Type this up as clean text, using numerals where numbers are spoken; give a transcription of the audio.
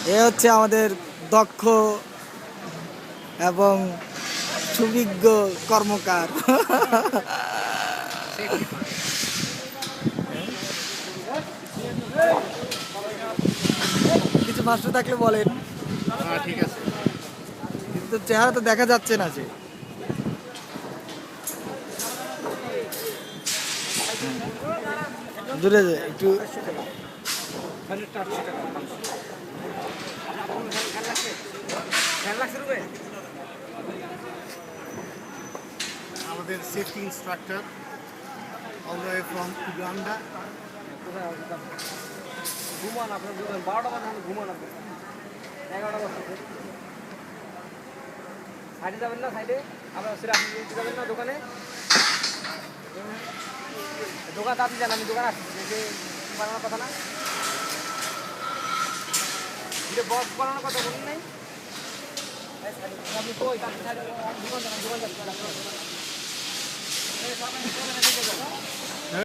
এ হচ্ছে আমাদের দক্ষ এবং সুবিজ্ঞ কর্মকার। কিছু ভাষ্য থাকলে বলেন। হ্যাঁ ঠিক আছে। কিন্তু চেহারা তো দেখা যাচ্ছে না যে। দূরে যায় একটু। আমাদের safety instructor all the way from Uganda. ঘুমান আপনার 12টা বাজে ঘুমান আপনি 11টা বাজে সাইডে যাবেন না সাইডে আপনার সেটা আপনি যাবেন না দোকানে দোকান তাড়াতাড়ি যান আমি দোকান আসছি যে বানানোর কথা না এটা বক্স বানানোর কথা বলুন নাই আপনি কই দোকান যান দোকান যান